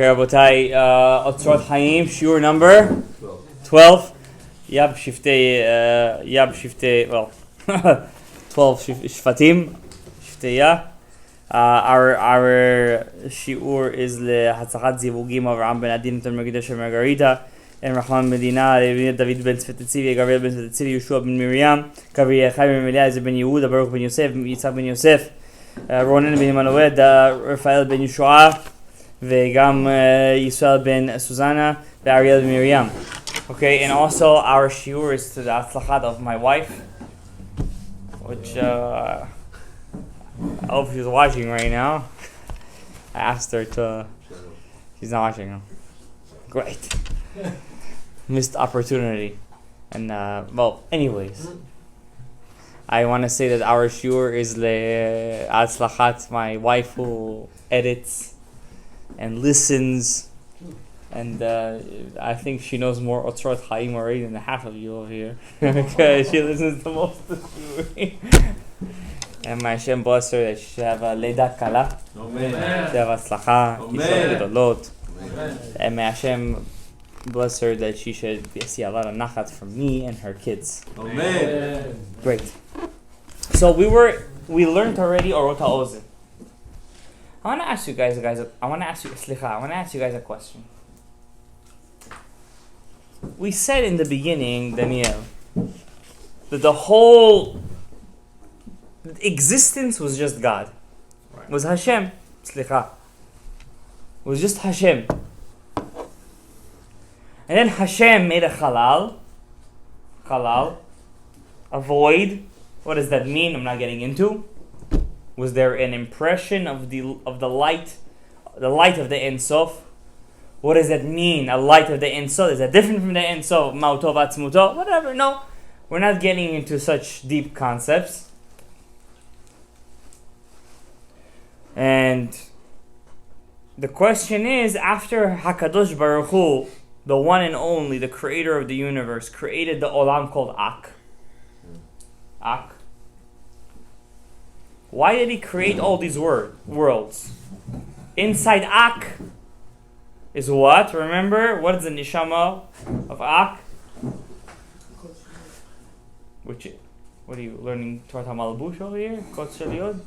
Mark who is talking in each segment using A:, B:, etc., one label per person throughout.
A: Okay, Rabotai, OTZROT Chaim, shiur number 12. Yab Shiftei, well, 12 Shvatim, Shiftei. Our shiur is leHatzachat Zivugim Avraham ben Adin Ton Mergedesh Margarita, and Rahman Medina, David ben Tzvetzivi, Gabriel ben Tzvetzivi, Yeshua ben Miriam, Gabriel Chaim ben Eliezer ben Yehuda, Baruch ben Yosef, Yitzhak ben Yosef, Ronen ben Emmanuel, Rafael ben Yeshua, וגם ישראל ben Susanna, Ariel ben Miriam. Okay, and also our shiur is to the Atzlachat of my wife, which I hope she's watching right now. I asked her to. She's not watching now. Great. Missed opportunity. And well, anyways, I want to say that our shiur is le Atzlachat, my wife who edits and listens, and I think she knows more OTZROT Chaim already than the half of you over here. Okay, she listens the most to you. And may Hashem bless her that she should have a Leida Kala. Amen. She have Atzlacha, Kisot Gedolot. And may Hashem bless her that she should see a lot of nachat from me and her kids. Amen. Great. So we learned already Orot HaOzen. I want to ask you guys a question. We said in the beginning, Daniel, that the whole existence was just God. Right. Was Hashem. Was just Hashem. And then Hashem made a halal, a void. What does that mean? I'm not getting into. Was there an impression of the light of the Ein Sof? What does that mean? A light of the Ein Sof? Is that different from the Ein Sof? Ma'uto v'atzmuto? Whatever. No, we're not getting into such deep concepts. And the question is, after Hakadosh Baruch Hu, the one and only, the creator of the universe, created the olam called Ak. Why did he create all these worlds? Inside Ak is what? Remember? What is the neshama of Ak? What are you learning Torah Malbush over here? Kotz Shel Yod?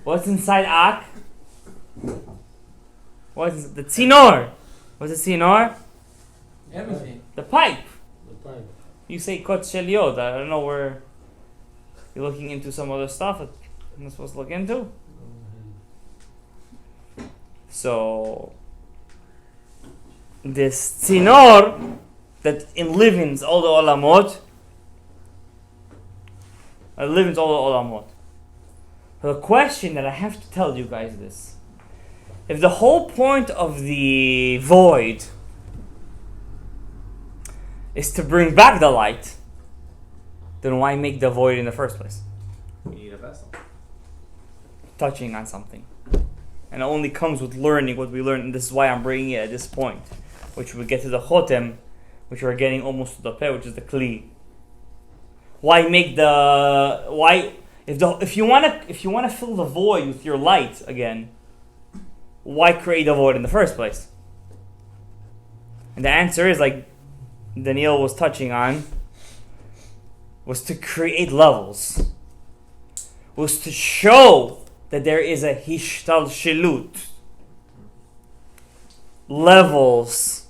A: What's inside Ak? What is the tzinor? What's the tzinor?
B: Everything.
A: The pipe. You say Kotz Shel Yod. I don't know where you're looking into some other stuff that I'm not supposed to look into. So this tzinor that enlivens all the olamot, The question that I have to tell you guys is this: if the whole point of the void is to bring back the light, then why make the void in the first place?
B: You need a vessel.
A: Touching on something. And it only comes with learning what we learn, and this is why I'm bringing it at this point, which we get to the chotem, which we're getting almost to the peh, which is the kli. If you want to fill the void with your light again, why create the void in the first place? And the answer is, like Daniel was touching on, was to create levels, was to show that there is a hishtalshelut, levels,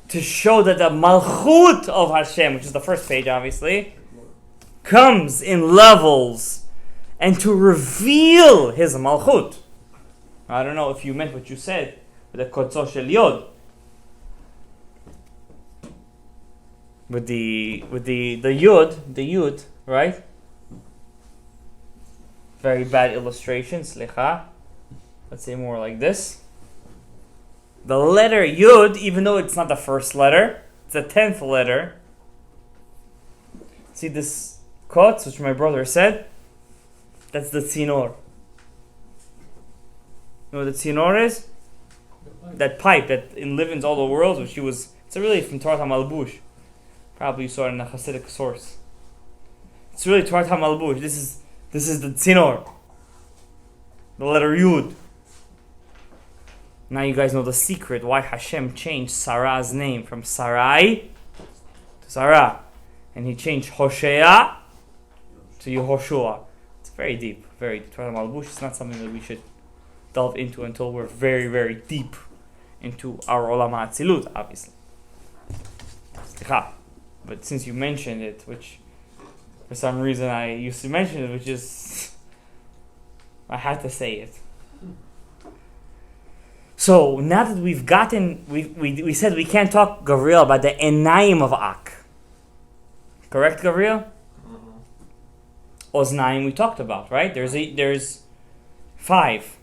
A: to show that the malchut of Hashem, which is the first page obviously, comes in levels, and to reveal his malchut. I don't know if you meant what you said with the kotzo shel yod, with the yud, right? Very bad illustration, slicha. Let's say more like this. The letter yud, even though it's not the first letter, it's the 10th letter. See this kotz, which my brother said? That's the tzinor. You know what the tzinor is? That pipe that enlivens all the worlds, it's really from Torah HaMalbush. Probably you saw it in a Hasidic source. It's really Torah HaMalbush. This is the tzinor. The letter yud. Now you guys know the secret why Hashem changed Sarah's name from Sarai to Sarah. And he changed Hoshea to Yehoshua. It's very deep, very deep. It's not something that we should delve into until we're very, very deep into our Olam HaAtzilut, obviously. But since you mentioned it, which for some reason I used to mention it, which is, I had to say it. So now that we've gotten, we said we can't talk, Gabriel, about the Enayim of Ak. Correct, Gabriel? Oznaim we talked about, right? There's 5.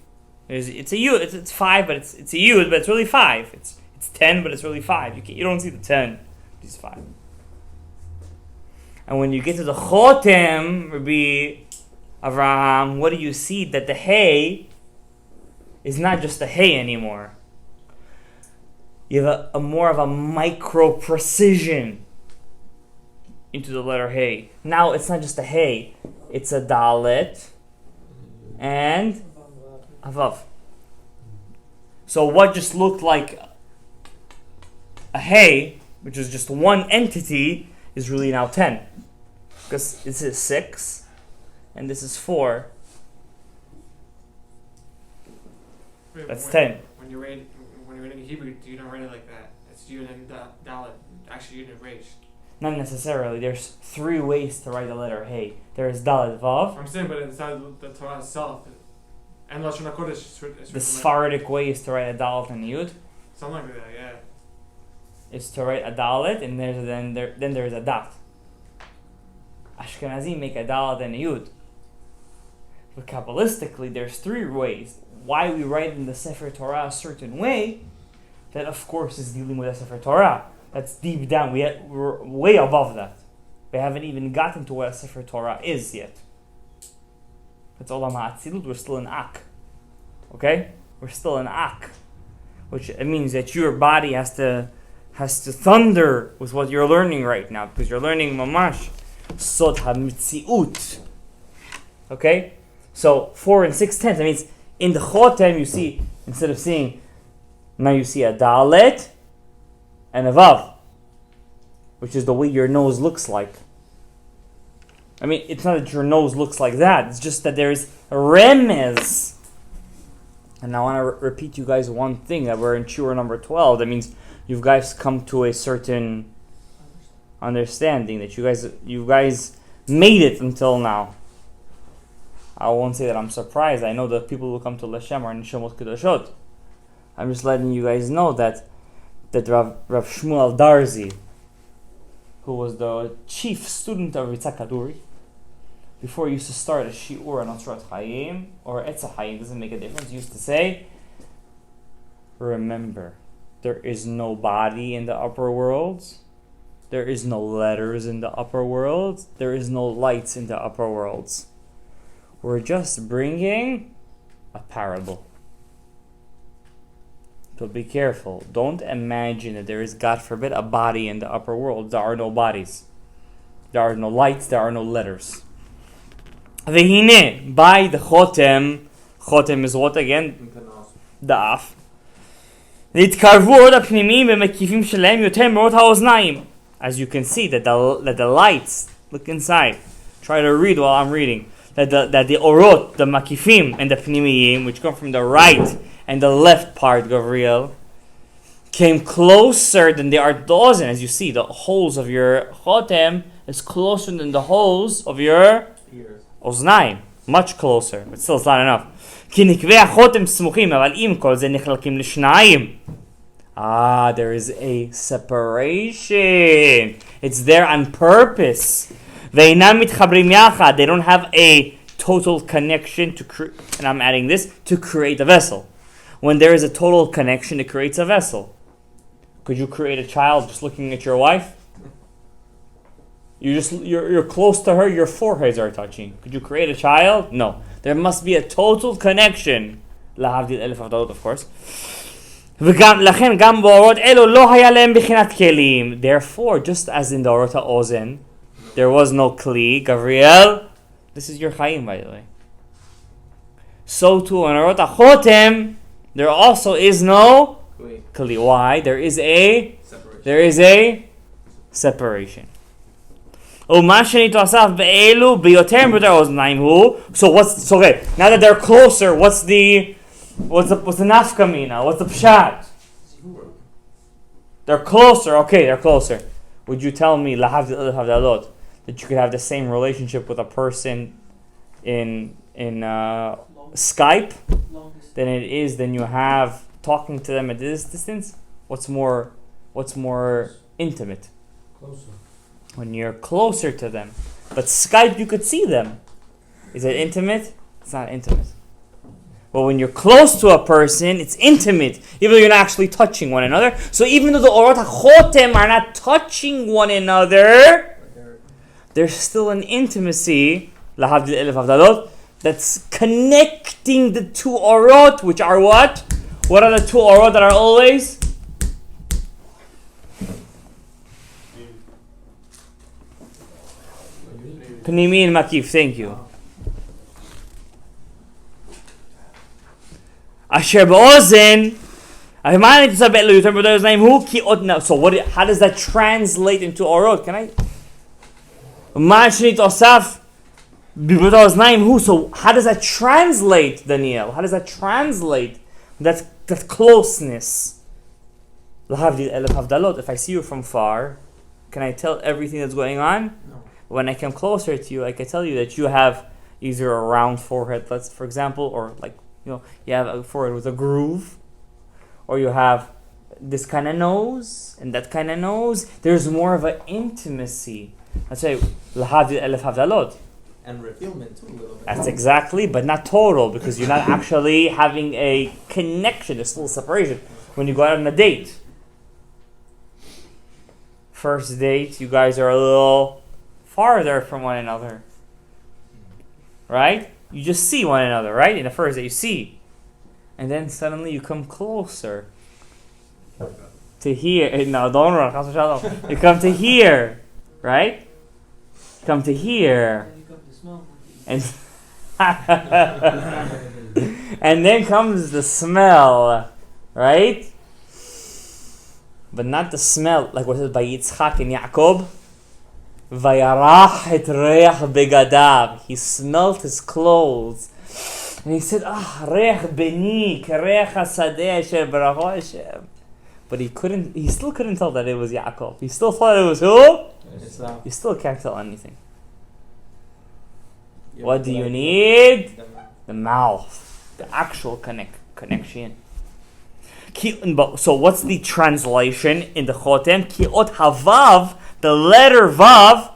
A: It's a yud. It's 5, but it's a yud, but it's really 5. It's 10, but it's really 5. You don't see the 10. It's 5. And when you get to the Chotem, Rabbi Avraham, what do you see? That the Hey is not just a Hey anymore. You have a more of a micro precision into the letter Hey. Now it's not just a Hey, it's a Dalet and a Vav. So what just looked like a Hey, which is just one entity, is really now 10. Because this is 6 and this is 4. That's 10.
B: When you're reading Hebrew, you don't write it like that. It's Yud and Dalet. Actually, Yud and Reish.
A: Not necessarily. There's 3 ways to write the letter Hey. There is Dalet Vav.
B: I'm saying, but inside the Torah itself, and Lashon HaKodesh, it's
A: The Sephardic way is to write a Dalet and a Yud.
B: something like that, yeah.
A: Is to write a Dalet and then there's a dot. Ashkenazi make a Dalet and a Yud. But Kabbalistically, there's 3 ways. Why we write in the Sefer Torah a certain way, that of course is dealing with the Sefer Torah. That's deep down. We're way above that. We haven't even gotten to what a Sefer Torah is yet. That's Olam HaAtzilut. We're still in Ak. Okay? We're still in Ak. Which it means that your body has to thunder with what you're learning right now. Because you're learning Mamash Sod HaMitziut. Okay? So 4 and 6 tenths. That means in the Chotem you see, instead of seeing, now you see a Dalet and a Vav, which is the way your nose looks like. I mean, it's not that your nose looks like that. It's just that there is a remez. And I want to repeat to you guys one thing, that we're in Shura number 12. That means you guys come to a certain understanding, that you guys made it until now. I won't say that I'm surprised. I know the people who come to Lashem are Neshomot Kedoshot. I'm just letting you guys know that Rav Shmuel Darzi, who was the chief student of Yitzhak Kaduri, before he used to start a shiur on OTZROT Chaim, or Etza Chaim, doesn't make a difference, he used to say, remember, there is no body in the upper worlds, there is no letters in the upper worlds, there is no lights in the upper worlds. We're just bringing a parable. So be careful. Don't imagine that there is, God forbid, a body in the upper world. There are no bodies. There are no lights. There are no letters. Vehine, by the Chotem. Chotem is what again? The Af. להתקרבו עוד הפנימיים ומקיפים שלהם יותר מאוד האוזניים. As you can see, that the lights, look inside. Try to read while I'm reading. That the orot, the makifim, and the pnimiyim, which come from the right and the left part, Gabriel, came closer than they are dozen. As you see, the holes of your chotem is closer than the holes of your oznaim. Much closer, but still it's not enough. כי נקבי החותם סמוכים, אבל עם כל זה נחלקים לשניים. There is a separation. It's there on purpose. ואינם מתחברים יחד. They don't have a total connection and I'm adding this, to create a vessel. When there is a total connection, it creates a vessel. Could you create a child just looking at your wife? You're close to her, your foreheads are touching. Could you create a child? No. There must be a total connection. להבדיל אלף הבדלות, of course. לכן גם באורות אלו לא היה להם בחינת כלים. Therefore, just as in the אורות האוזן, there was no kli. Gabriel, this is your chaim, by the way. So too in אורות החותם, there also is no
C: Kli.
A: kli. Why? There is a
C: Separation.
A: separation. So what's okay? Now that they're closer, what's the nafkamina? What's the pshat? They're closer. Okay, they're closer. Would you tell me that you could have the same relationship with a person in Skype than you have talking to them at this distance? What's more intimate?
C: Closer.
A: When you're closer to them. But Skype, you could see them. Is it intimate? It's not intimate. But when you're close to a person, it's intimate, even though you're not actually touching one another. So even though the Orot HaChotem are not touching one another, there's still an intimacy, lahavdil elef havdalot, that's connecting the two Orot, which are what? What are the two Orot that are always? Pnimi and Makif, thank you. Asher ba'ozen. So what? How does that translate into Orot? Can I? So how does that translate, Daniel? How does that translate that closeness? If I see you from far, can I tell everything that's going on?
C: No.
A: When I come closer to you, I can tell you that you have either a round forehead, for example, or you have a forehead with a groove, or you have this kind of nose and that kind of nose. There's more of an intimacy. Let's say lahadil elef havdalot.
C: And revealment too a little bit.
A: That's exactly, but not total, because you're not actually having a connection. There's still a separation when you go out on a date. First date, you guys are a little farther from one another, right? You just see one another, right? In the first date, you see, and then suddenly you come closer to here. No, don't run. You come to here, right? You come to here, and and then comes the smell, right? But not the smell like what it says by Yitzchak and Yaakov. Vayarach et reach begadav. He smelt his clothes, and he said, reach beni, kereach hasadeh asher baracho Hashem. But he still couldn't tell that it was Yaakov. He still thought it was who? You still can't tell anything. What do you need? The mouth, the actual connection. So what's the translation in the Chotem? Ki'ot havav, the letter vav,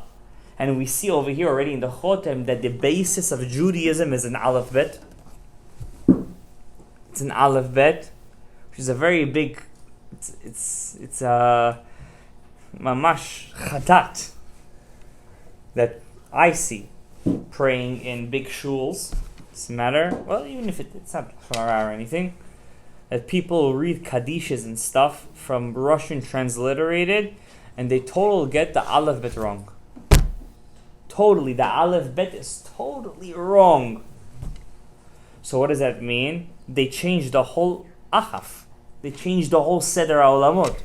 A: and we see over here already in the Chotem that the basis of Judaism is an aleph bet. It's an aleph bet, which is a very big. It's a mamash chatat that I see praying in big shuls. Doesn't matter. Well, even if it's not Torah or anything. That people read Kadishas and stuff from Russian transliterated, and they totally get the Aleph Bet wrong. Totally, the Aleph Bet is totally wrong. So what does that mean? They changed the whole Achaf. They changed the whole Seder HaOlamot.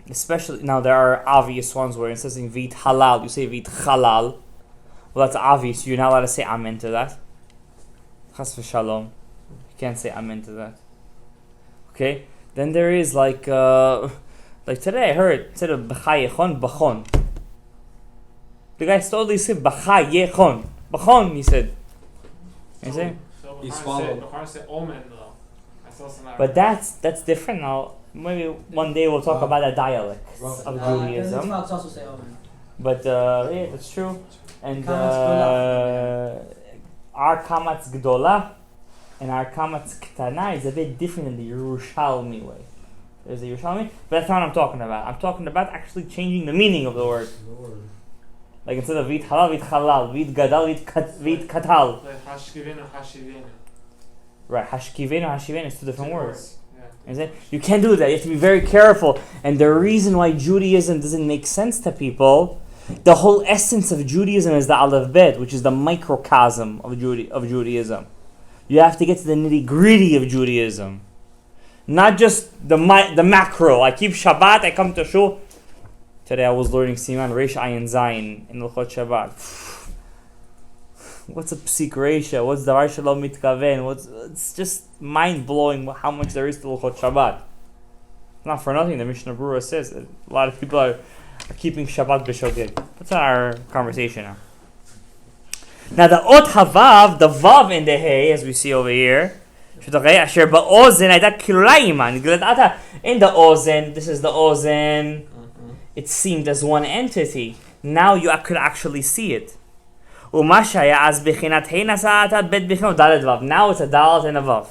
A: Especially, now there are obvious ones where it says in Vit Halal, you say Vit Halal. Well, that's obvious. You're not allowed to say Amen to that. Chas v'shalom. Can't say amen to that. Okay? Then there is like today I heard instead of b'chayechon, b'chon. The guy totally said b'chayechon. B'chon, he said. You see?
B: So
C: He swallowed.
B: B'char said omen though. I saw some.
A: But that's different now. Maybe one day we'll talk about a dialect of Judaism.
D: The also say omen.
A: But yeah, that's true. And our kamatz gdola and our kamatz ktana is a bit different in the Yerushalmi way. There's a Yerushalmi, but that's not what I'm talking about. I'm talking about actually changing the meaning of the word. Like instead of vit halal, vit halal, vit gadal, vit katal.
B: Like hashkivenu, hashivenu.
A: Right, hashkivenu, hashivenu is two different words.
B: Yeah.
A: You can't do that. You have to be very careful. And the reason why Judaism doesn't make sense to people, the whole essence of Judaism is the Aleph Bet, which is the microcosm of Judaism. You have to get to the nitty-gritty of Judaism. Not just the macro. I keep Shabbat, I come to shul. Today I was learning Siman Reish Ayin Zayin in L'chot Shabbat. What's a psik reisha? What's the R.Shalom mitkaven? It's just mind-blowing how much there is to L'chot Shabbat. Not for nothing, the Mishnah Berurah says that a lot of people are keeping Shabbat b'shogeg. That's our conversation now. Now the ot havav, the vav in the hay, as we see over here, in the ozen, this is the ozen. It seemed as one entity. Now you could actually see it. Now it's a dalet and a vav.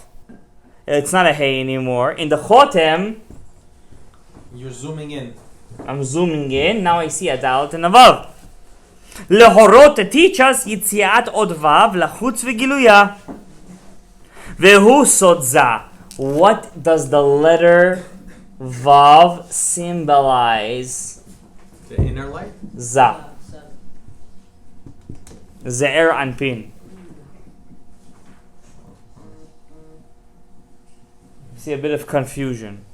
A: It's not a hay anymore. In the chotem,
C: You're zooming in.
A: I'm zooming in. Now I see a dalet and a vav. Lehorot, to teach us yitziat od vav lachutz v'giluya. Vehu sod za. What does the letter vav symbolize?
C: The inner light?
A: Za. Ze'er anpin. See a bit of confusion.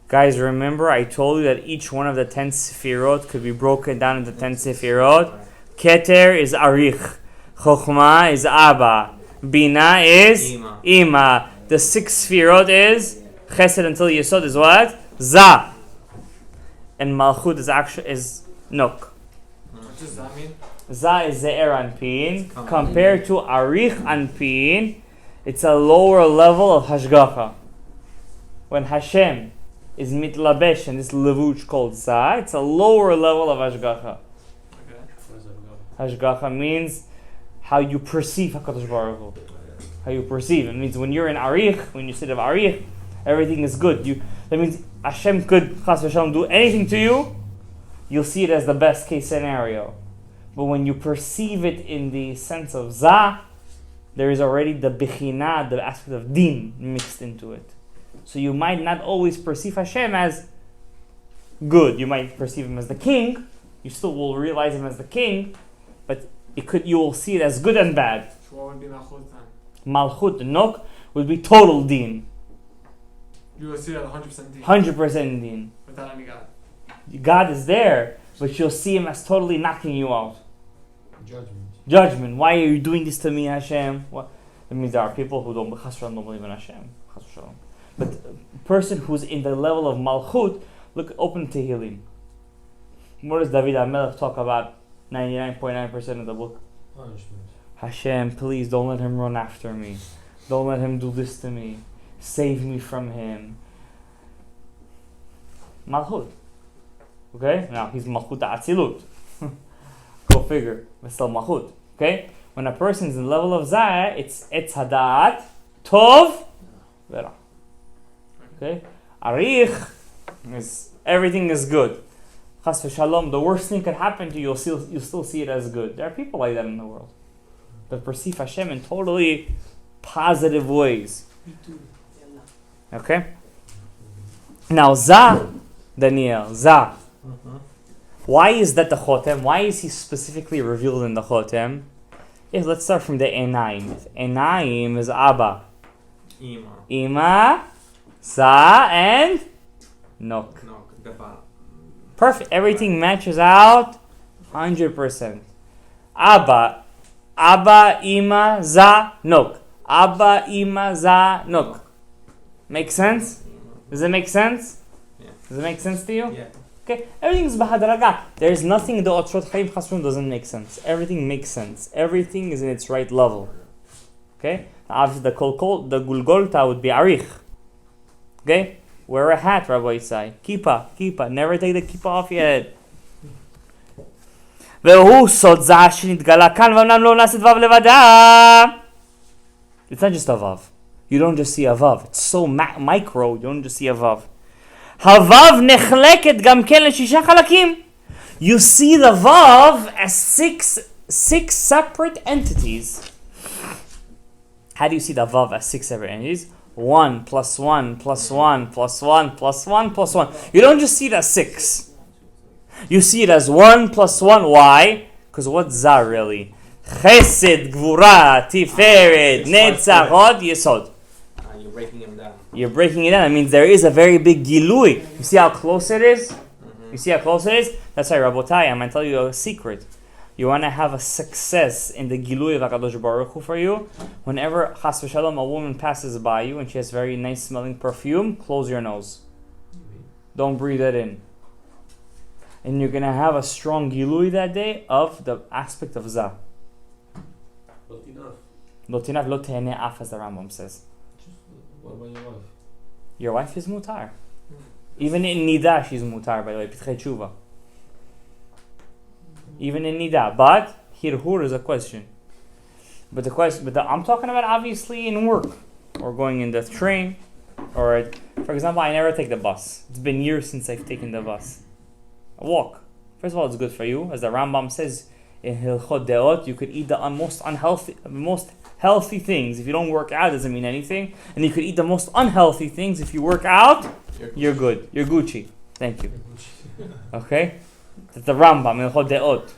A: Guys, remember I told you that each one of the 10 sefirot could be broken down into 10 sefirot. Keter is arich. Chokhmah is Abba. Bina is Ima. The 6 sefirot is Chesed until Yesod is what? Za. And Malchut is Nok.
B: What does that mean?
A: Za is Ze'er Anpin. Compared to Arich Anpin, it's a lower level of Hashgacha. When Hashem is mitlabesh and this levush called Za, it's a lower level of Hashgacha.
B: Okay.
A: Hashgacha means how you perceive HaKadosh Baruch Hu. How you perceive. It means when you're in Arich, when you sit of Arich, everything is good. That means Hashem could Chas v'Shalom do anything to you, you'll see it as the best case scenario. But when you perceive it in the sense of Za, there is already the Bechina, the aspect of Din mixed into it. So you might not always perceive Hashem as good. You might perceive him as the king. You still will realize him as the king, but you will see it as good and bad.
B: So what would be Malchut then?
A: Malchut, Nok, would be total Din.
B: You will see that 100% deep.
A: 100% Din.
B: Without any God.
A: God is there, but you'll see him as totally knocking you out.
C: Judgment.
A: Why are you doing this to me, Hashem? What? It means there are people who don't believe in Hashem. But a person who's in the level of Malchut, look, open Tehillim. What does David HaMelech talk about 99.9% of the book?
C: Punishment.
A: Hashem, please don't let him run after me. Don't let him do this to me. Save me from him. Malchut. Okay? Now he's Malchut Atzilut. Go figure. But still Malchut. Okay? When a person's in the level of Zah, it's Etz Hadat, Tov, Vera. Okay? Arich is everything is good. Chas v'Shalom, the worst thing could happen to you, you'll still see it as good. There are people like that in the world that perceive Hashem in totally positive ways. Okay? Now Za, Daniel, Za. Why is that the Chotem? Why is he specifically revealed in the Chotem? Yes, let's start from the Enaim. Enaim is Abba. Ima, Za, and Nok. Perfect. Everything matches out 100%. Abba, Ima, Za, Nok. Abba, Ima, Za, Nok. Make sense? Does it make sense?
C: Yeah.
A: Does it make sense to you?
C: Yeah.
A: Okay, everything is bahadraga. There is nothing in the OTZROT Chaim Chasron doesn't make sense. Everything makes sense. Everything is in its right level. Okay? Obviously, the Gulgolta would be Arich. Okay? Wear a hat, Rabbi Isai. Kippah. Never take the kippah off your head. והוא סוד זה שנתגלה כאן ואומנם לא נעשית וו לבדה. It's not just a vav. You don't just see a vav. It's so micro, you don't just see a vav. הוו נחלקת גם כן לשישה חלקים. You see the vav as six separate entities. How do you see the vav as 6 separate entities? 1 plus 1 plus 1 plus 1 plus 1 plus 1. You don't just see it as 6. You see it as 1 plus 1. Why? Because what's za really? Chesed, Gvura, Tiferet, Netzach, Hod, Yesod.
C: You're breaking him down.
A: You're breaking it down. That means there is a very big gilui. You see how close it is? You see how close it is? That's why, Rabotai, I'm going to tell you a secret. You want to have a success in the gilui of HaKadosh Baruch Hu for you. Whenever, chas v'shalom, a woman passes by you and she has very nice smelling perfume, close your nose. Don't breathe it in. And you're going to have a strong gilui that day of the aspect of Zah. Lo tinaf lo teheneh af, as the Rambam says.
C: What about your wife?
A: Your wife is mutar. Even in Nida, she's mutar, by the way. Pitchei tshuva. Even in Nida. But Hirhur is a question. But I'm talking about obviously in work. Or going in the train. Or, for example, I never take the bus. It's been years since I've taken the bus. A walk. First of all, it's good for you. As the Rambam says in Hilchot Deot, you could eat the most healthy things. If you don't work out, it doesn't mean anything. And you could eat the most unhealthy things. If you work out, you're good. You're Gucci. Thank you. Okay? That's the Rambam in Hilchot Deot.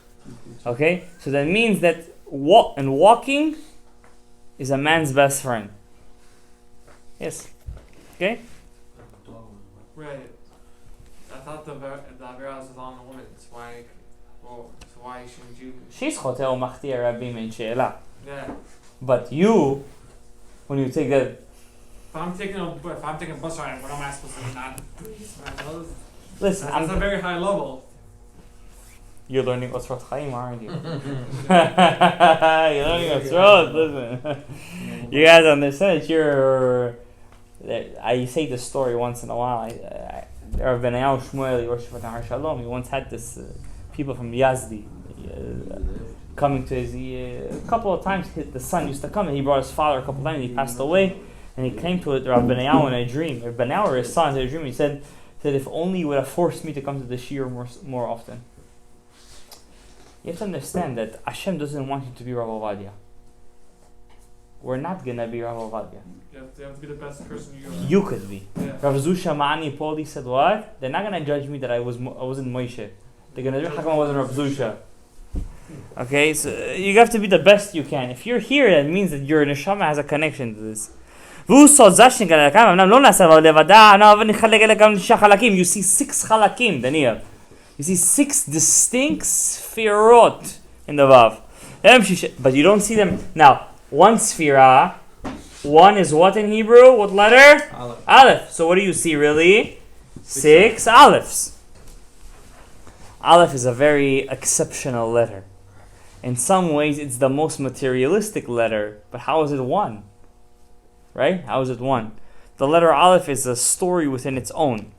A: Okay? So that means that walking is a man's best friend. Yes. Okay?
B: Right. I thought the Avera was on the woman. So why shouldn't you?
A: She's Chotel Machtir Rabim in She'ela.
B: Yeah.
A: But you, when you take that.
B: If I'm taking a bus ride, what am I supposed to not do?
A: Listen,
B: That's a very high level.
A: You're learning OTZROT Chaim, aren't you? You're learning OTZROT, listen. You guys understand that I say this story once in a while. Gadaev Shmuel, R.Shalom, he once had this people from Yazdi coming to his, a couple of times the son used to come and he brought his father a couple of times and he passed away and he came to Rabbi Gadaev in a dream. Rabbi Gadaev or his son in a dream, he said if only you would have forced me to come to the shir more often. You have to understand that Hashem doesn't want you to be Rav Ovadia. We're not going to be Rav Ovadia.
B: You have to be the best person you are.
A: You could be.
B: Yeah.
A: Rav Zusha Ma'ani Poli said what? They're not going to judge me that I wasn't Moshe. They're going to judge how come I wasn't Rav Zusha. Okay, so you have to be the best you can. If you're here, that means that your neshama has a connection to this. You see 6 chalakim, Daniel. You see 6 distinct sfirot in the Vav. But you don't see them. Now, one sfira, one is what in Hebrew? What letter? Aleph. So what do you see really? 6 alephs. Aleph is a very exceptional letter. In some ways, it's the most materialistic letter. But how is it one? Right? How is it one? The letter Aleph is a story within its own.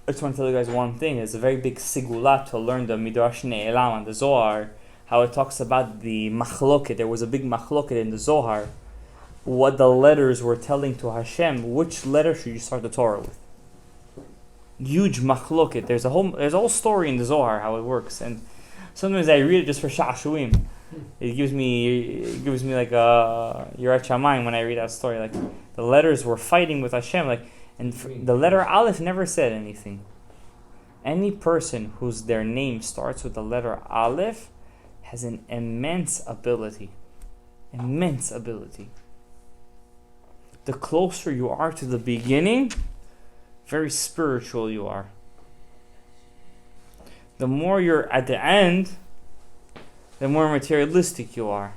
A: I just want to tell you guys one thing. It's a very big sigulat to learn the Midrash Ne'elam and the Zohar, how it talks about the machloket. There was a big machloket in the Zohar. What the letters were telling to Hashem, which letter should you start the Torah with? Huge machloket. There's a whole story in the Zohar how it works, and sometimes I read it just for sha'ashuim. It gives me like a yirat shamayim when I read that story. Like the letters were fighting with Hashem, and the letter Aleph never said anything. Any person whose their name starts with the letter Aleph has an immense ability. Immense ability. The closer you are to the beginning, very spiritual you are. The more you're at the end, the more materialistic you are.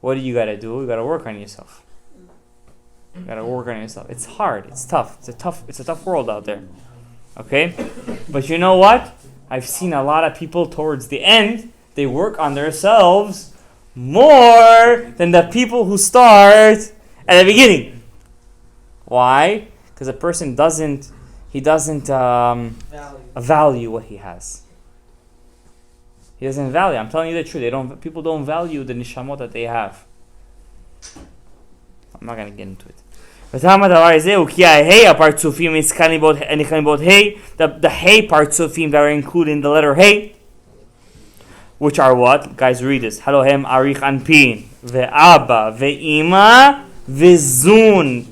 A: What do you gotta do? You gotta work on yourself. You gotta work on yourself. It's hard. It's tough. It's a tough world out there. Okay? But you know what? I've seen a lot of people towards the end, they work on themselves more than the people who start at the beginning. Why? Because a person doesn't value what he has. He doesn't value. I'm telling you the truth. People don't value the nishamot that they have. I'm not gonna get into it. The hey partsufim that are included in the letter hey, which are what? Guys, read this. Halohem arich anpin ve'aba ve'ima ve'zun.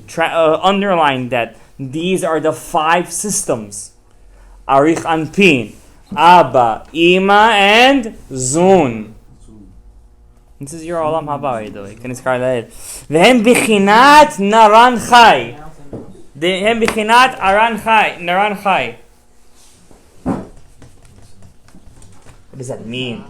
A: Underline that. These are the 5 systems. Arich anpin, Abba, Ima, and Zun. This is your olam haba, by the way. כנזכר לאל. והם בחינת נרן חי. הם בחינת נרן חי. What does that mean?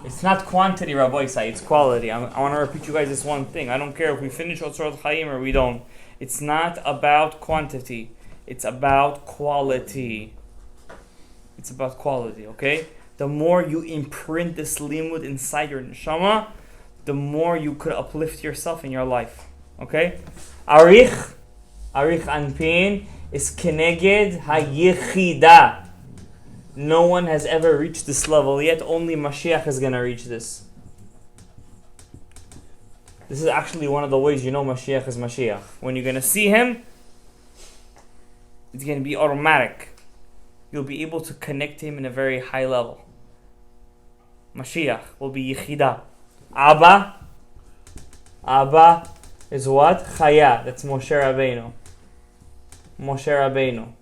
A: It's not quantity, Rabbi Isai, it's quality. I want to repeat you guys this one thing. I don't care if we finish OTZROT Chaim or we don't. It's not about quantity. It's about quality. It's about quality, okay? The more you imprint this limud inside your neshama, the more you could uplift yourself in your life, okay? Arich Anpin is keneged hayichida. No one has ever reached this level yet. Only Mashiach is going to reach this. This is actually one of the ways you know Mashiach is Mashiach. When you're going to see him, it's going to be automatic. You'll be able to connect to him in a very high level. Mashiach will be Yichida. Abba is what? Chaya. That's Moshe Rabbeinu.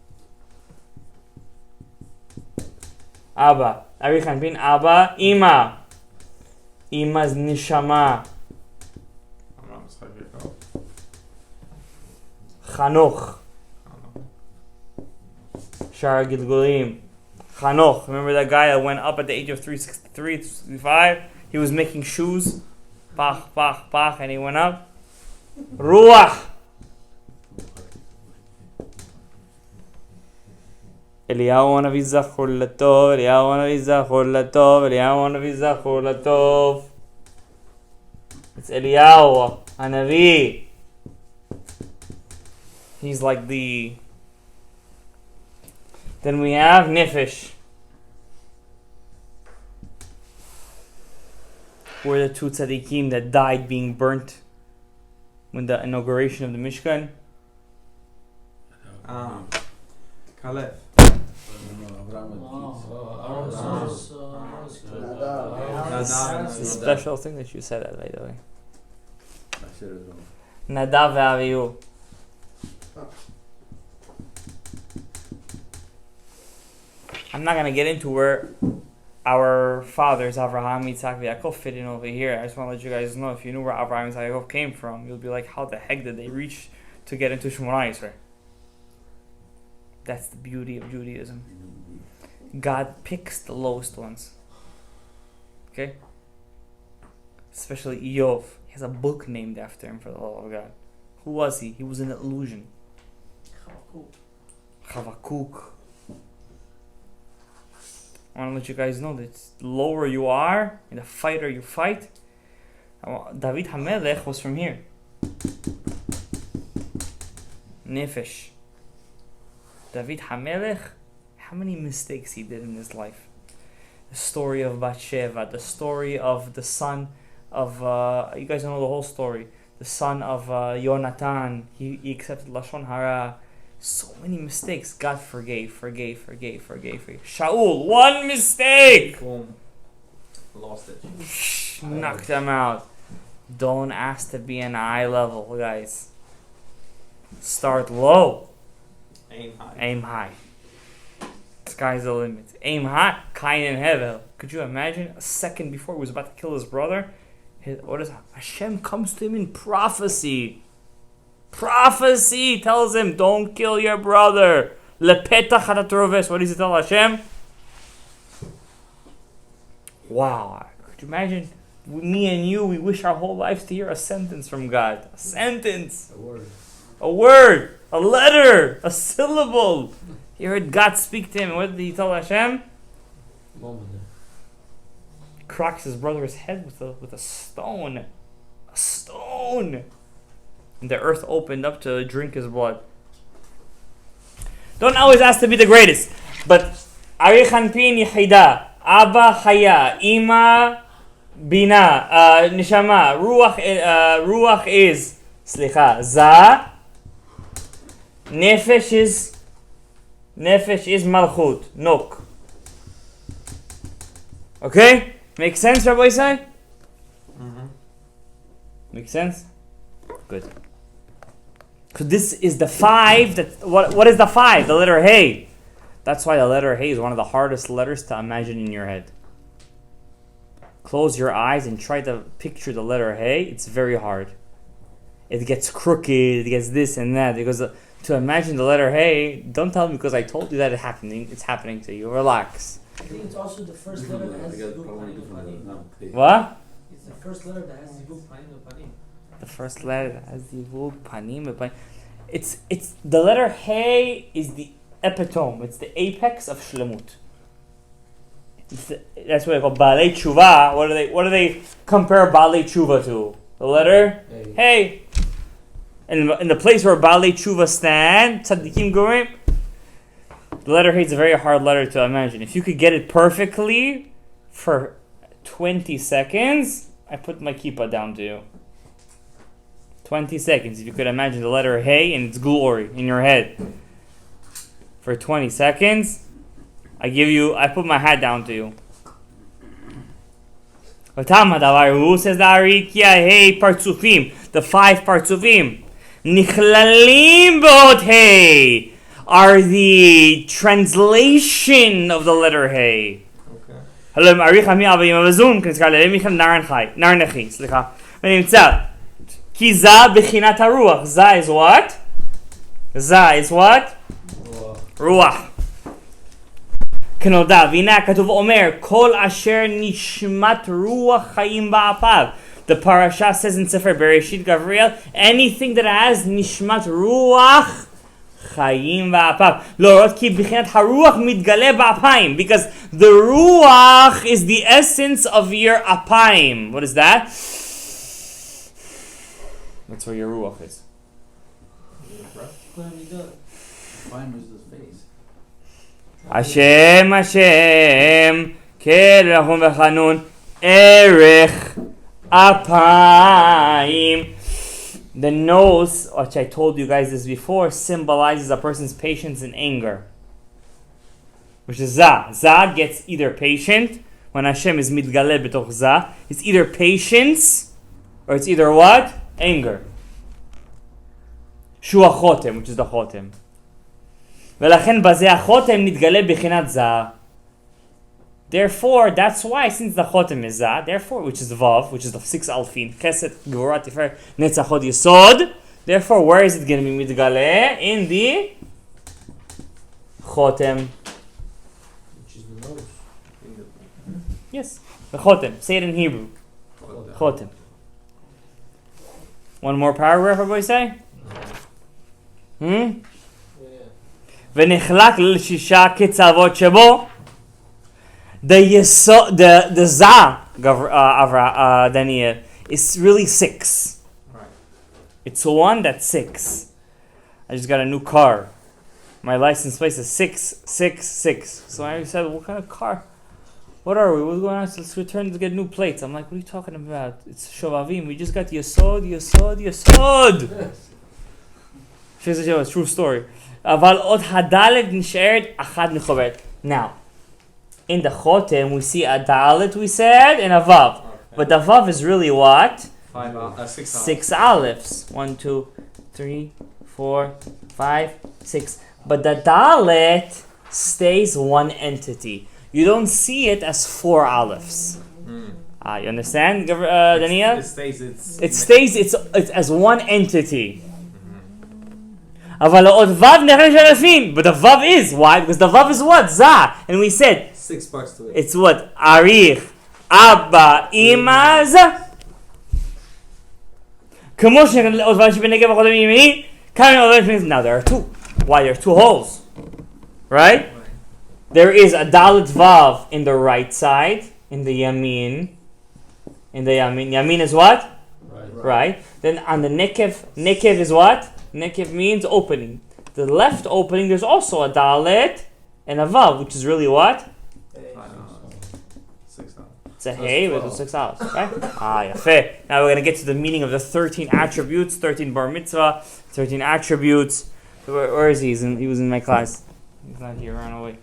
A: Abba. Arichan bin Abba. Ima. Ima's Nishama. Chanoch. Shar Gilgulim. Chanoch. Remember that guy that went up at the age of 363, 365? He was making shoes. Pach, pach, pach, and he went up. Ruach. Eliyahu Hanavi Zachor Latov. Eliyahu Hanavi Zachor Latov. Eliyahu Hanavi Zachor Latov. It's Eliyahu Hanavi. He's like the... Then we have Nefesh. Who are the two tzaddikim that died being burnt when the inauguration of the Mishkan?
C: Gadaev.
A: It's a special thing that you said that, by the way. Nadav ve'Avihu. I'm not going to get into where our fathers, Avraham, Yitzhak, Yaakov, fit in over here. I just want to let you guys know, if you knew where Avraham, Yitzhak, Yaakov came from, you'll be like, how the heck did they reach to get into Shemona Yisrael? That's the beauty of Judaism. God picks the lowest ones. Okay? Especially Eov. He has a book named after him, for the love of God. Who was he? He was an illusion. Chavakuk. I want to let you guys know that the lower you are, and the fighter you fight. David HaMelech was from here. Nefesh. David HaMelech, how many mistakes he did in his life. The story of Bathsheba, the story of the son of, you guys know the whole story. The son of Yonatan, he accepted Lashon Hara. So many mistakes. God forgave. Shaul, one mistake!
C: Boom. Lost it.
A: Knocked them out. Don't ask to be an eye level, guys. Start low. Aim high. Sky's the limit. Aim high. Kain and Hevel. Could you imagine? A second before he was about to kill his brother, Hashem comes to him in prophecy. Prophecy tells him, don't kill your brother. Lepetach hatatroves. What does he tell Hashem? Wow. Could you imagine? Me and you, we wish our whole lives to hear a sentence from God. A sentence. A word. A letter. A syllable. He heard God speak to him. What did he tell Hashem? He cracks his brother's head with a stone. A stone. And the earth opened up to drink his blood. Don't always ask to be the greatest. But Arichan Pin Yechida, Abba Chaya, Ima Bina, Nishama, Ruach is, Za, Nefesh is Malchut, Nok. Okay? Make sense, Rabbi Isai? Make sense? Good. Because this is the 5. What is the 5? The letter Hey. That's why the letter Hey is one of the hardest letters to imagine in your head. close your eyes and try to picture the letter Hey. It's very hard. It gets crooked, it gets this and that. Because to imagine the letter Hey, don't tell me because I told you that it's happening to you. Relax.
D: I think it's also the first letter that has zivug panim panim.
A: What?
D: It's the first letter that has zivug panim panim.
A: The first letter that has zivug panim panim. It's the letter Hey is the epitome. It's the apex of shlemut. That's what they call Baalei Tshuva. What do they compare Baalei Tshuva to? The letter Hey. And in the place where Baalei Tshuva stand, Tzaddikim Gorim, the letter Hey is a very hard letter to imagine. If you could get it perfectly for 20 seconds, I put my kippah down to you. 20 seconds. If you could imagine the letter Hey in its glory in your head for 20 seconds, I put my hat down to you. Who says the Arikia Hey Partsufim, the 5 Partsufim. Nichlalim Bot Hey are the translation of the letter Hey. Hello, Arich Mi Avim Avazum, Kinskar Lemichel Narnechi. Slicha. ונמצא, כי זה בחינת הרוח. זה is what? זה is what? רוח. כנודע, והנה הכתוב אומר, כל אשר נשמת רוח חיים באפיו. The parasha says in Sefer Bereshit Gavriel, anything that has nishmat ruach chayim ba'apav. Lorot ki b'chinas haruach mitgale ba'apayim, because the ruach is the essence of your apayim. What is that? That's where your ruach is. Hashem, Hashem, Kerachum v'chanun, Erech Apayim. The nose, which I told you guys this before, symbolizes a person's patience and anger, which is Zah. Zah gets either patient, when Hashem is mitgale b'toch Zah, it's either patience, or it's either what? Anger. Shua chotem, which is the chotem. ולכן בזה החותם מתגלה בחינת זהה. Therefore, that's why, since the chotem is zah, therefore, which is vav, which is the 6 alfin, chesed, gvura, tifer, netzach, hod, yesod, therefore, where is it going to be mitgale? In the chotem.
D: Which is the nose.
A: Yes, the chotem. Say it in Hebrew. Chotem. One more paragraph, everybody say? ונחלק לשישה קצוות שבו. The Zah, Daniel, is really 6.
C: Right.
A: It's one that's 6. I just got a new car. My license plate is 666. So I said, what kind of car? What are we? What's going on? Let's return to get new plates. I'm like, what are you talking about? It's Shovavim. We just got Yesod. She said, it's a true story. אבל עוד הדלת נשארת אחת מחוברת. Now, in the chotem, we see a dalet, we said, and a vav. Okay. But the vav is really what? 6 aleph. 1, 2, 3, 4, 5, 6. But the dalet stays one entity. You don't see it as 4 alephs. You understand, Daniel? It stays it's as one entity. אבל עוד vav נחלק אלפים. But the vav is, why? Because the vav is what? Zah. And we said
C: 6 parts to it.
A: It's what? Arich, Abba, Ima, Zah. כמו עוד vav שבנגב החותם ימיני, כאן עוד vav. Now there are 2. Why? There are 2 holes. Right? There is a dalet vav in the right side, in the yamin. Yamin is what? Right. Then on the nekev is what? Nekev means opening. The left opening, there's also a dalet and a vav, which is really what?
C: 6 hours.
A: It's a hey with 6 hours, right? Yafeh. Now we're going to get to the meaning of the 13 attributes, 13 bar mitzvah, 13 attributes. Where is he? He was in my class. He's not here, ran away.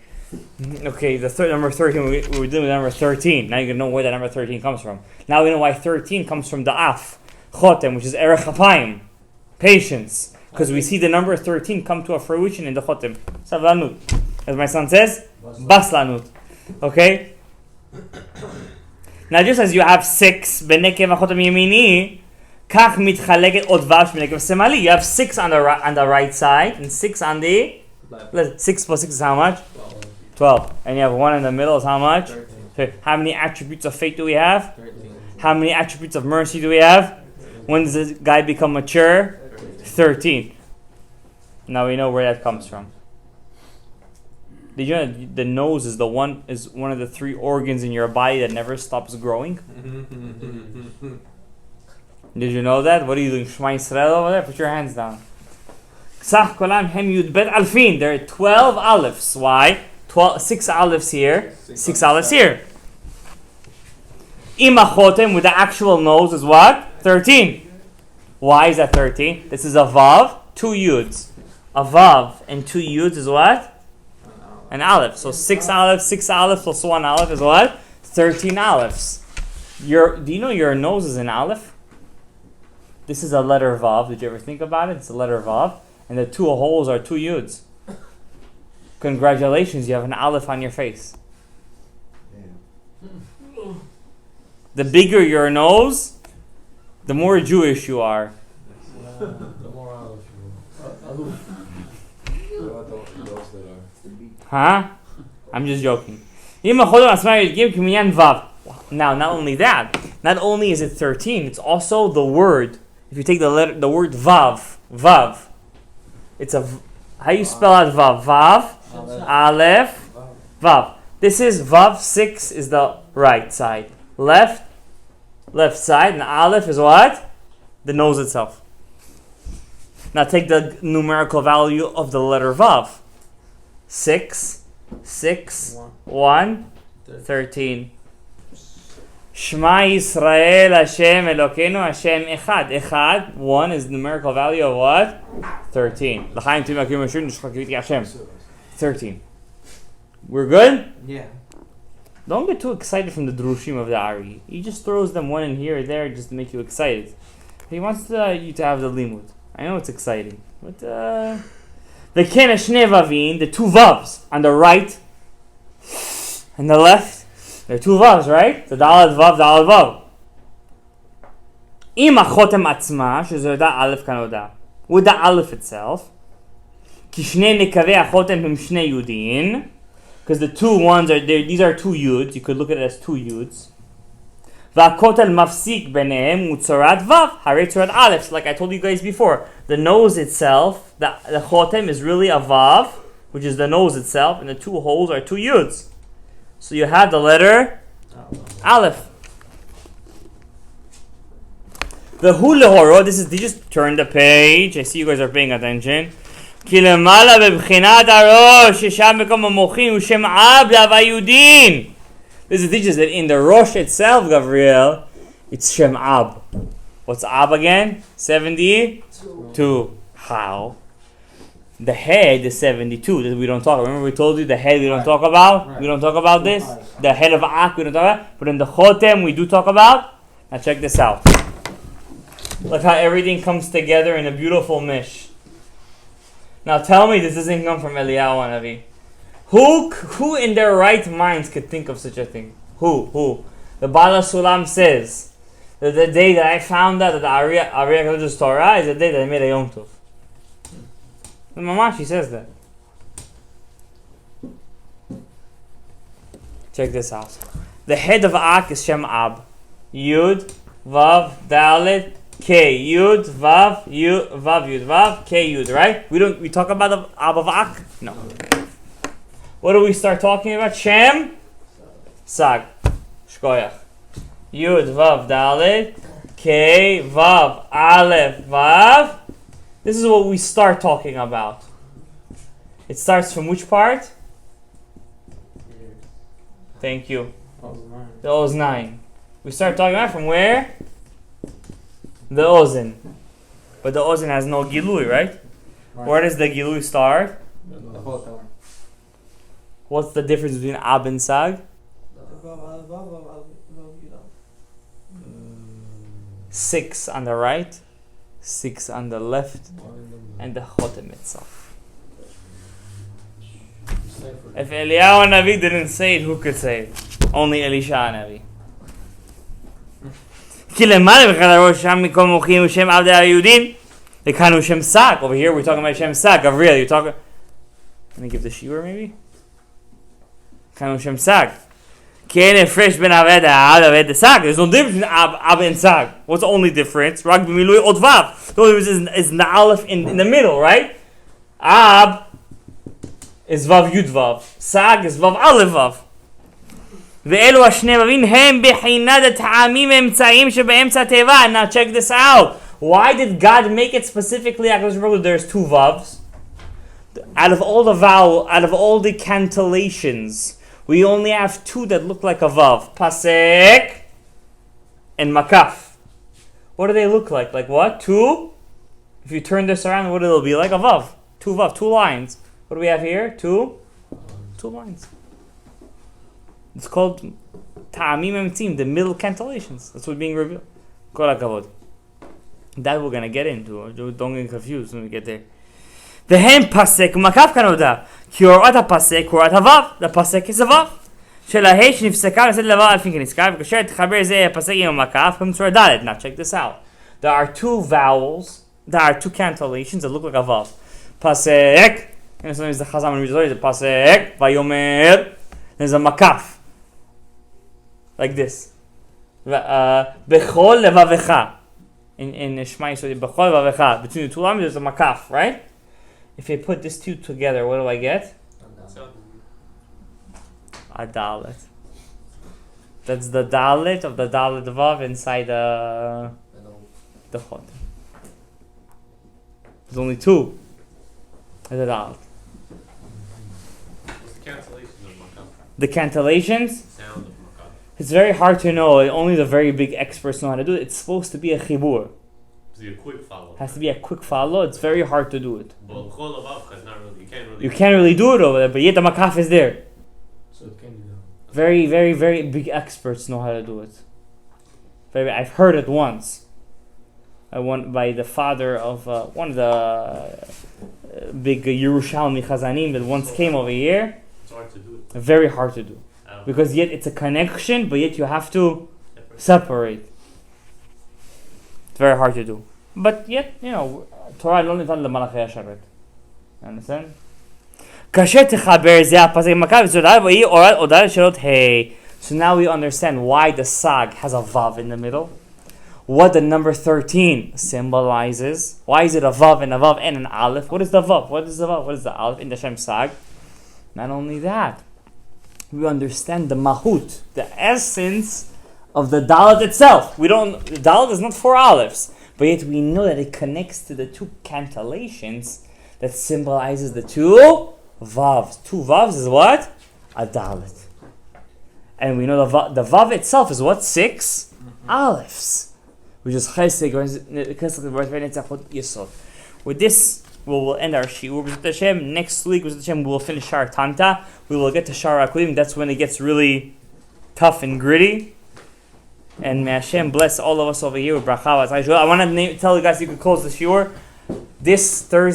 A: Okay, number 13, we were dealing with number 13. Now you're going to know where that number 13 comes from. Now we know why 13 comes from the af, chotem, which is erech hapayim, patience. Because we see the number 13 come to a fruition in the chotem. Savlanut. As my son says, baslanut. Okay? Now just as you have 6 בנקב החותם ימיני, כך מתחלקת עוד ו' בנקב שמאלי. You have 6 on the right side and 6 on the left. 6 plus 6 is how much? 12. And you have 1 in the middle is how much?
C: 13.
A: So how many attributes of faith do we have?
C: 13.
A: How many attributes of mercy do we have? When does this guy become mature? 13. Now we know where that comes from. Did you know the nose is one of the 3 organs in your body that never stops growing? Did you know that? What are you doing? Shema Yisrael over there? Put your hands down. Ksach kolam hem yud bet alfin. There are 12 aleph. Why? 6 alephs here, 6 alephs here. Ima chotem with the actual nose is what? 13. Why is that 13? This is a vav, 2 yuds. A vav and 2 yuds is what? An aleph. So 6 alephs plus 1 aleph is what? 13 alephs. Do you know your nose is an aleph? This is a letter vav. Did you ever think about it? It's a letter vav. And the 2 holes are 2 yuds. Congratulations, you have an aleph on your face. The bigger your nose, the more Jewish you are. Huh? I'm just joking. Now, not only that, not only is it 13, it's also the word. If you take the word vav, it's a. How you spell out vav? Vav, aleph, vav. This is vav. 6 is the right side. Left side, and aleph is what? The nose itself. Now take the numerical value of the letter vav. 6, 1, 13. Shema Yisrael Hashem Elokeinu Hashem Echad. Echad, 1 is the numerical value of what? 13. 13. We're good?
B: Yeah.
A: Don't get too excited from the drushim of the Ari. He just throws them one in here or there just to make you excited. He wants you to have the limud. I know it's exciting. But, the kena shnei vavin, the 2 vavs on the right and the left. There are 2 vavs, right? The dalad vav. Im achotem atzma, shezo da aleph kanoda. With the aleph itself. Ki shnei nekavei achotem him shnei yudin. Because the 2 ones are there. These are 2 yuds. You could look at it as 2 yuds. Va'kotel mafsik benehem utzorat vav. Harei tzorat aleph. Like I told you guys before. The nose itself, the chotem is really a vav, which is the nose itself. And the 2 holes are 2 yuds. So you have the letter aleph. The hulehoro, they just turn the page. I see you guys are paying attention. This is teaches that in the Rosh itself, Gabriel, it's Shem Ab. What's Ab again? 72. How? The head is 72 that we don't talk about. Remember we told you the head we don't talk about? Right. We don't talk about this. The head of Ak we don't talk about. But in the Chotem we do talk about. Now check this out. Look how everything comes together in a beautiful mish. Now tell me this doesn't come from Eliyahu Hanavi. Who in their right minds could think of such a thing? Who? The Bala Sulam says that the day that I found out that the Ariya Kodesh Torah is the day that I made a Yom Tov. The Mamashi says that. Check this out. The head of Ak is Shem Ab. Yud, Vav, Dalet, K. Yud, Vav, Yud, Vav, K, Yud, right? We talk about the Ab of Ak? No. What do we start talking about? Shem? Sag. Shkoyach. Yud, Vav, Dalet, K, Vav, Aleph, Vav. This is what we start talking about. It starts from which part? Thank you. The Oznain. We start talking about from where? The Ozen. But the Ozen has no Gilui, right? Where does the Gilui start? What's the difference between Ab and Sag? 6 on the right, 6 on the left, and the Chotem itself. If Eliyahu Navi didn't say it, who could say it? Only Elisha Navi. כי למעלה בכלל הראש שם מכל מוחים הוא שם עבדי היהודים. וכאן הוא שם sag. Over here we're talking about Shem sag. Gabriel, you're talking... Let me give the shiur maybe? כאן הוא שם sag. כי אין הפרש בין עבד לעבד sag. There's no difference between עבד and sag. What's the only difference? רק במילוי עוד וו. The only difference is the aleph in the middle, right? Ab is vav yud vav. Sag is vav aleph vav. ואלו השני ובים הם בחינת הטעמים האמצעיים שבאמצע התיבה. Now check this out. Why did God make it specifically? There's two vavs. Out of all the cantillations, we only have two that look like a vav. Pasek and makaf. What do they look like? Like what? Two? If you turn this around, what will it be? Like a vav. Two vav, two lines. What do we have here? Two lines. It's called ta'amim emtzim, the middle cantillations. That's what's being revealed. Kol hakavod. That we're gonna get into. Don't get confused when we get there. The hem pasek makaf kanoda. Ki horat pasek horat havav. The pasek is a vav. שלהי שנפסקה לצאת לבא על פי כנזכר, וכאשר תחבר זה הפסק עם המקף, במצורה ד'. Now check this out. There are two vowels, there are two cantillations that look like a vav. pasek, and sometimes the chazam reads the pasek, vayomer, there's a makaf. Like this. Bechol levavecha. In Shema Yisrael, bechol levavecha. Between the two lines, there's a makaf, right? If I put these two together, what do I get? A dalet. That's the dalet of the dalet vav inside the chod. There's only two. There's a dalet. The cantillations?
C: Sound of makaf.
A: It's very hard to know. Only the very big experts know how to do it. It's supposed to be a chibur.
C: It's a quick follow.
A: It has to be a quick follow. It's very hard to do it.
C: But chol avavcha is not really.
A: You can't really do it over there, but yet the makaf is there.
D: So it can be done.
A: Very, very, very big experts know how to do it. I've heard it once. By the father of one of the big Yerushalmi chazanim that once came over here.
C: It's hard to do it.
A: Very hard to do. Because yet it's a connection, but yet you have to separate. It's very hard to do. But yet, Torah לא ניתן למלאכי השרת. You understand? כאשר תחבר זה הפסק מקף וסודל ואי אורת הודעה לשאלות ה'. So now we understand why the sag has a vav in the middle. What the number 13 symbolizes. Why is it a vav and an aleph? What is the vav? What is the vav? What is the aleph in the Shem sag? Not only that, we understand the mahut, the essence of the dalet itself. The dalet is not four alephs, but yet we know that it connects to the two cantillations that symbolizes the two vavs. Two vavs is what? A dalet. And we know the vav itself is what? 6 alephs. Which is chesed, yisod. With this, we will end our shiur. Next week, we will finish Shar Tanta. We will get to Shar Akudim. That's when it gets really tough and gritty. And may Hashem bless all of us over here with bracha. I want to tell you guys you can close the shiur this Thursday.